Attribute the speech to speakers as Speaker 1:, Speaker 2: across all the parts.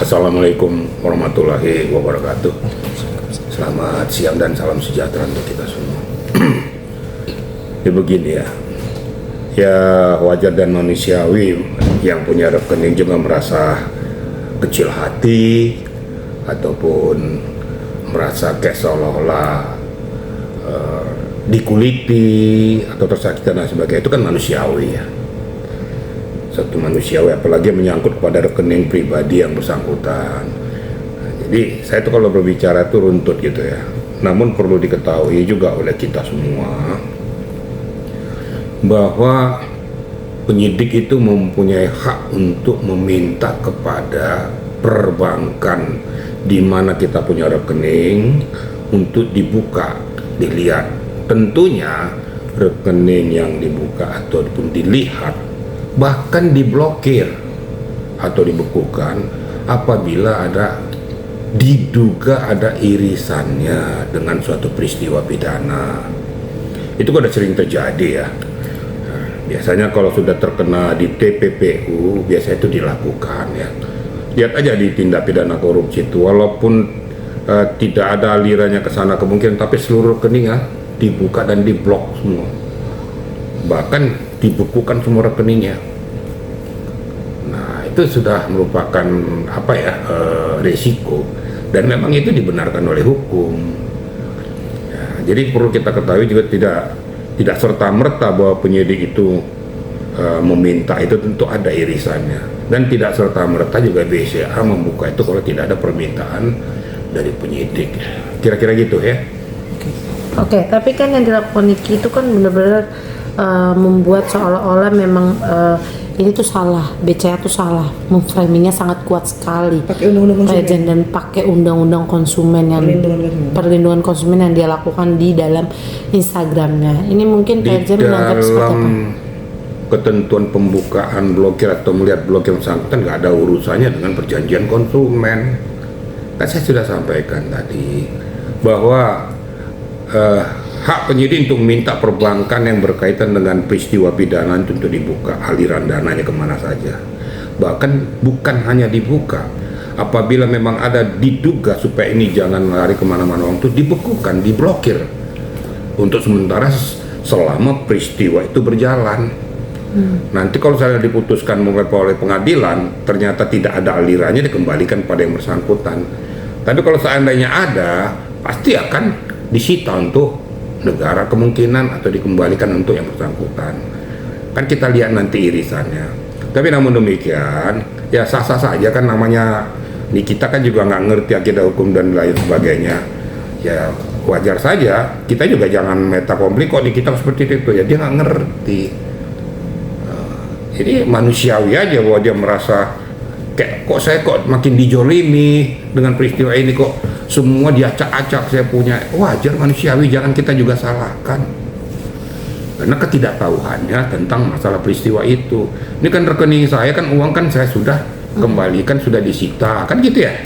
Speaker 1: Assalamualaikum warahmatullahi wabarakatuh. Selamat siang dan salam sejahtera untuk kita semua. Ya begini ya wajar dan manusiawi yang punya rekening juga merasa kecil hati ataupun merasa kayak seolah-olah dikuliti atau tersakiti dan sebagainya. Itu kan manusiawi ya. Satu manusiawi, apalagi menyangkut pada rekening pribadi yang bersangkutan. Nah, jadi saya tuh kalau berbicara tuh runtut gitu ya. Namun perlu diketahui juga oleh kita semua bahwa penyidik itu mempunyai hak untuk meminta kepada perbankan di mana kita punya rekening untuk dibuka, dilihat. Tentunya rekening yang dibuka ataupun dilihat bahkan diblokir atau dibekukan apabila diduga ada irisannya dengan suatu peristiwa pidana. Itu kan sudah sering terjadi ya. Nah, biasanya kalau sudah terkena di TPPU biasanya itu dilakukan ya. Lihat aja di tindak pidana korupsi itu, walaupun tidak ada alirannya ke sana kemungkinan, tapi seluruh rekeningnya dibuka dan diblok semua, bahkan dibekukan semua rekeningnya. Nah, itu sudah merupakan resiko, dan memang itu dibenarkan oleh hukum ya. Jadi perlu kita ketahui juga tidak serta-merta bahwa penyidik itu meminta itu tentu ada irisannya, dan tidak serta-merta juga BCA membuka itu kalau tidak ada permintaan dari penyidik. Kira-kira gitu ya.
Speaker 2: Oke, tapi kan yang dilakukan Niki itu kan benar-benar membuat seolah-olah memang ini tuh salah, BCA tuh salah, memframingnya sangat kuat sekali.
Speaker 3: Pakai undang-undang konsumen
Speaker 2: dan pakai undang-undang konsumen yang perlindungan konsumen yang dia lakukan di dalam Instagramnya. Ini mungkin PJ menganggap seperti apa?
Speaker 1: Ketentuan pembukaan blokir atau melihat blokir yang bersangkutan nggak ada urusannya dengan perjanjian konsumen. Kan saya sudah sampaikan tadi bahwa hak penyidik untuk minta perbankan yang berkaitan dengan peristiwa pidana untuk dibuka aliran dananya kemana saja. Bahkan bukan hanya dibuka, apabila memang ada diduga supaya ini jangan lari kemana-mana uang itu dibekukan, diblokir untuk sementara selama peristiwa itu berjalan. Nanti kalau saya diputuskan oleh pengadilan ternyata tidak ada alirannya, dikembalikan pada yang bersangkutan. Tapi kalau seandainya ada, pasti akan disita untuk negara kemungkinan atau dikembalikan untuk yang bersangkutan. Kan kita lihat nanti irisannya. Tapi namun demikian ya sah-sah saja, kan namanya ini kita kan juga nggak ngerti akidah hukum dan lain sebagainya. Ya wajar saja, kita juga jangan metakomplik kok di kita seperti itu ya, dia nggak ngerti. Jadi manusiawi aja bahwa dia merasa kayak saya makin dijolimi dengan peristiwa ini, kok semua diacak-acak saya punya. Wajar, manusiawi, jangan kita juga salahkan karena ketidaktahuannya tentang masalah peristiwa itu. Ini kan rekening saya, kan uang kan saya sudah kembalikan, sudah disita kan gitu ya.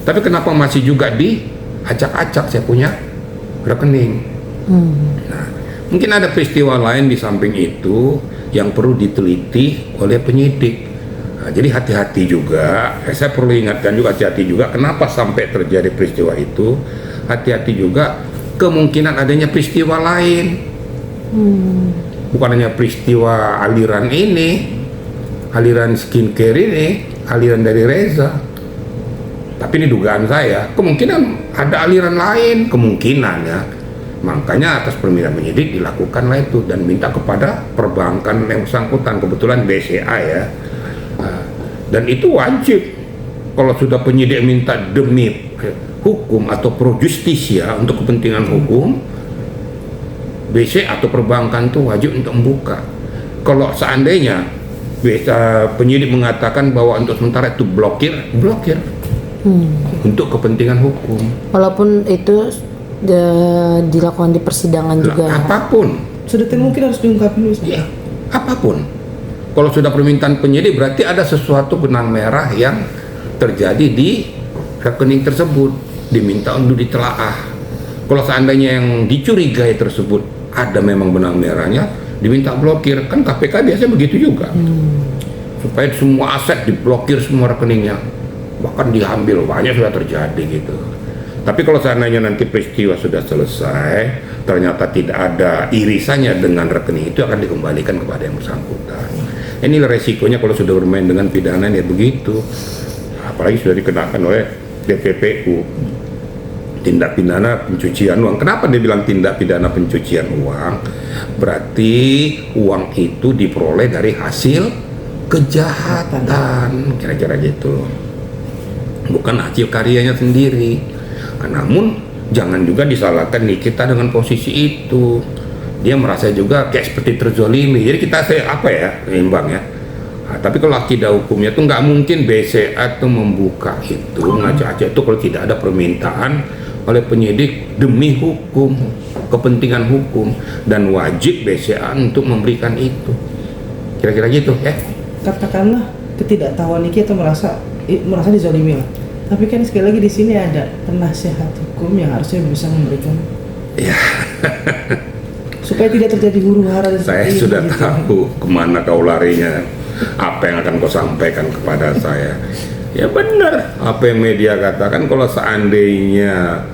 Speaker 1: Tapi kenapa masih juga diacak-acak saya punya rekening? Nah, mungkin ada peristiwa lain di samping itu yang perlu diteliti oleh penyidik. Nah, jadi hati-hati juga, saya perlu ingatkan juga, hati-hati juga kenapa sampai terjadi peristiwa itu. Hati-hati juga kemungkinan adanya peristiwa lain, bukan hanya peristiwa aliran ini, aliran skincare ini, aliran dari Reza. Tapi ini dugaan saya, kemungkinan ada aliran lain, kemungkinan ya. Makanya atas permintaan penyidik dilakukanlah itu dan minta kepada perbankan yang bersangkutan, kebetulan BCA ya. Dan itu wajib, kalau sudah penyidik minta demi hukum atau pro justisia untuk kepentingan hukum, BCA atau perbankan itu wajib untuk membuka. Kalau seandainya penyidik mengatakan bahwa untuk sementara itu blokir untuk kepentingan hukum.
Speaker 2: Walaupun itu dilakukan di persidangan juga.
Speaker 1: Apapun.
Speaker 3: Sedetail mungkin harus diungkapin dulu.
Speaker 1: Ya, apapun. Kalau sudah permintaan penyidik berarti ada sesuatu benang merah yang terjadi di rekening tersebut, diminta untuk ditelaah. Kalau seandainya yang dicurigai tersebut ada memang benang merahnya, diminta blokir. Kan KPK biasanya begitu juga. Supaya semua aset diblokir, semua rekeningnya. bahkan diambil, banyak sudah terjadi gitu. Tapi kalau seandainya nanti peristiwa sudah selesai, ternyata tidak ada irisannya dengan rekening itu, akan dikembalikan kepada yang bersangkutan. Inilah resikonya kalau sudah bermain dengan pidana ya begitu. Apalagi sudah dikenakan oleh DPPU, tindak pidana pencucian uang. Kenapa dia bilang tindak pidana pencucian uang? Berarti uang itu diperoleh dari hasil kejahatan, kira-kira gitu, bukan hasil karyanya sendiri. Namun jangan juga disalahkan Nikita dengan posisi itu. Dia merasa juga kayak seperti terzolimi. Jadi kita imbang ya. Nah, tapi kalau akidah hukumnya tuh nggak mungkin BCA tuh membuka itu, ngajak-ngajak itu kalau tidak ada permintaan oleh penyidik demi hukum, kepentingan hukum, dan wajib BCA untuk memberikan itu. Kira-kira gitu ya.
Speaker 3: Katakanlah ketidaktahuan Niki atau merasa dizolimi lah. Tapi kan sekali lagi di sini ada penasehat hukum yang harusnya bisa memberikan.
Speaker 1: Ya.
Speaker 3: Supaya tidak terjadi huru-hara dan
Speaker 1: Saya
Speaker 3: seperti
Speaker 1: sudah
Speaker 3: itu,
Speaker 1: tahu kemana kau larinya, apa yang akan kau sampaikan kepada saya. Ya benar, apa yang media katakan, kalau seandainya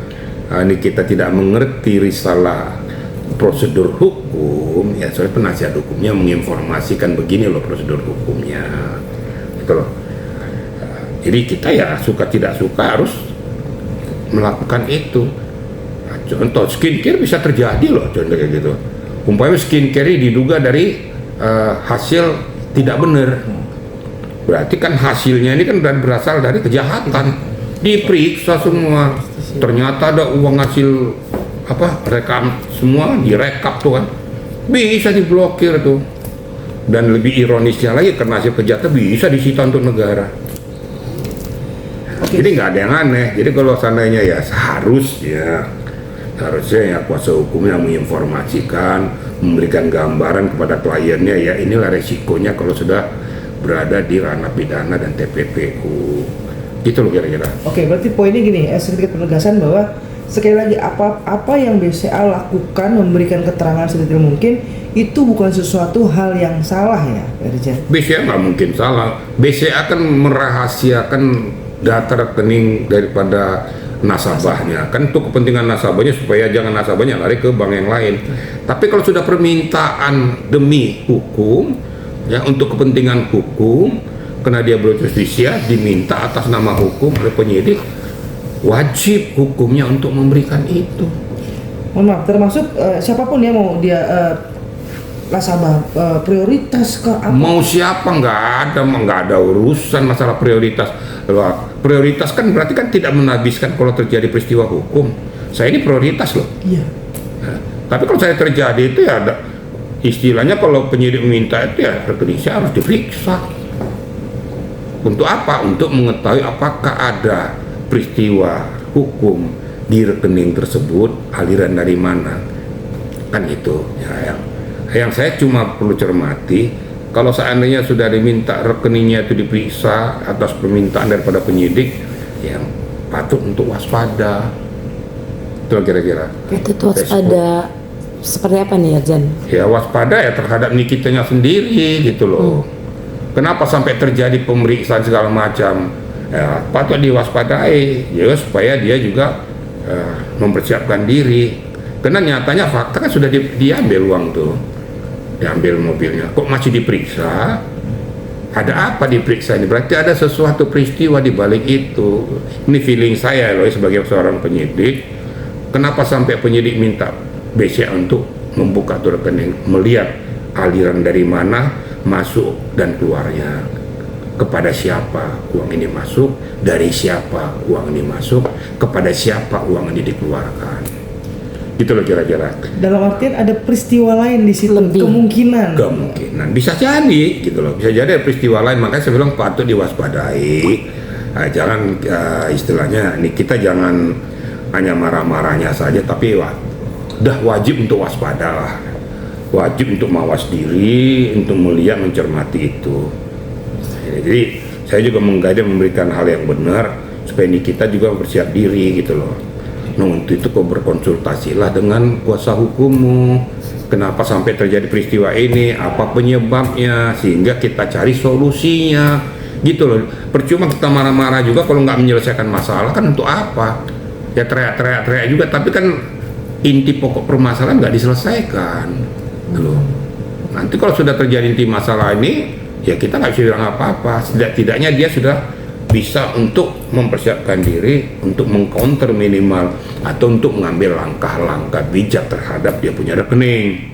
Speaker 1: ini kita tidak mengerti risalah prosedur hukum, ya soalnya penasihat hukumnya menginformasikan begini loh prosedur hukumnya, gitu loh. Jadi kita ya suka tidak suka harus melakukan itu. Nah, contoh skincare bisa terjadi loh, contoh kayak gitu. Umpamanya skincare diduga dari hasil tidak benar. Berarti kan hasilnya ini kan berasal dari kejahatan. Diperiksa semua. Ternyata ada uang hasil rekam semua direkap tuh kan. Bisa diblokir tuh. Dan lebih ironisnya lagi, karena hasil kejahatan bisa disita untuk negara. Jadi nggak ada yang aneh. Jadi kalau seandainya ya seharusnya ya kuasa hukum yang menginformasikan, memberikan gambaran kepada kliennya, ya inilah resikonya kalau sudah berada di ranah pidana dan TPPU. Gitu loh kira-kira.
Speaker 3: Oke, berarti poinnya gini, sedikit penegasan bahwa sekali lagi apa yang BCA lakukan, memberikan keterangan sedetail mungkin, itu bukan sesuatu hal yang salah ya, Irjen?
Speaker 1: BCA nggak mungkin salah. BCA kan merahasiakan data rekening daripada nasabahnya, kan untuk kepentingan nasabahnya supaya jangan nasabahnya lari ke bank yang lain. Tapi kalau sudah permintaan demi hukum, ya untuk kepentingan hukum, karena dia berjustisia diminta atas nama hukum oleh penyidik, wajib hukumnya untuk memberikan itu.
Speaker 3: Mohon maaf, termasuk siapapun ya, mau dia nasabah prioritas ke apa?
Speaker 1: Mau siapa nggak ada urusan masalah prioritas. Prioritas kan berarti kan tidak menabiskan kalau terjadi peristiwa hukum. Saya ini prioritas loh.
Speaker 3: Iya.
Speaker 1: Nah, tapi kalau saya terjadi itu ya ada istilahnya, kalau penyidik minta itu ya rekening saya harus diperiksa. Untuk apa? Untuk mengetahui apakah ada peristiwa hukum di rekening tersebut, aliran dari mana. Kan itu ya, yang saya cuma perlu cermati. Kalau seandainya sudah diminta rekeningnya itu diperiksa atas permintaan daripada penyidik, yang patut untuk waspada. Itu kira-kira.
Speaker 2: Itu tuh waspada seperti apa nih Irjen?
Speaker 1: Ya waspada ya terhadap Nikitanya sendiri gitu loh. Kenapa sampai terjadi pemeriksaan segala macam? Ya, patut diwaspadai, ya supaya dia juga mempersiapkan diri. Karena nyatanya fakta kan sudah diambil uang tuh. Diambil mobilnya, kok masih diperiksa? Ada apa diperiksa ini? Berarti ada sesuatu peristiwa di balik itu. Ini feeling saya loh sebagai seorang penyidik. Kenapa sampai penyidik minta BCA untuk membuka tuh rekening, melihat aliran dari mana masuk dan keluarnya, kepada siapa uang ini masuk, dari siapa uang ini masuk, kepada siapa uang ini dikeluarkan. Gitu loh kira-kira.
Speaker 3: Dalam artian ada peristiwa lain di situ, kemungkinan
Speaker 1: bisa jadi gitu loh, bisa jadi ada peristiwa lain. Makanya saya bilang patut diwaspadai. Nah, jangan istilahnya ini, kita jangan hanya marah-marahnya saja, tapi udah wajib untuk waspada lah, wajib untuk mawas diri, untuk melihat, mencermati itu. Jadi saya juga menggaji memberikan hal yang benar supaya ini kita juga bersiap diri gitu loh. Nah untuk itu kau berkonsultasilah dengan kuasa hukummu. Kenapa sampai terjadi peristiwa ini? Apa penyebabnya? Sehingga kita cari solusinya. Gitu loh. Percuma kita marah-marah juga kalau nggak menyelesaikan masalah, kan untuk apa? Ya teriak-teriak juga, tapi kan inti pokok permasalahan nggak diselesaikan. Gitu loh. Nanti kalau sudah terjadi inti masalah ini, ya kita nggak bisa bilang apa-apa. Setidaknya dia sudah bisa untuk mempersiapkan diri untuk mengcounter minimal atau untuk mengambil langkah-langkah bijak terhadap dia punya rekening.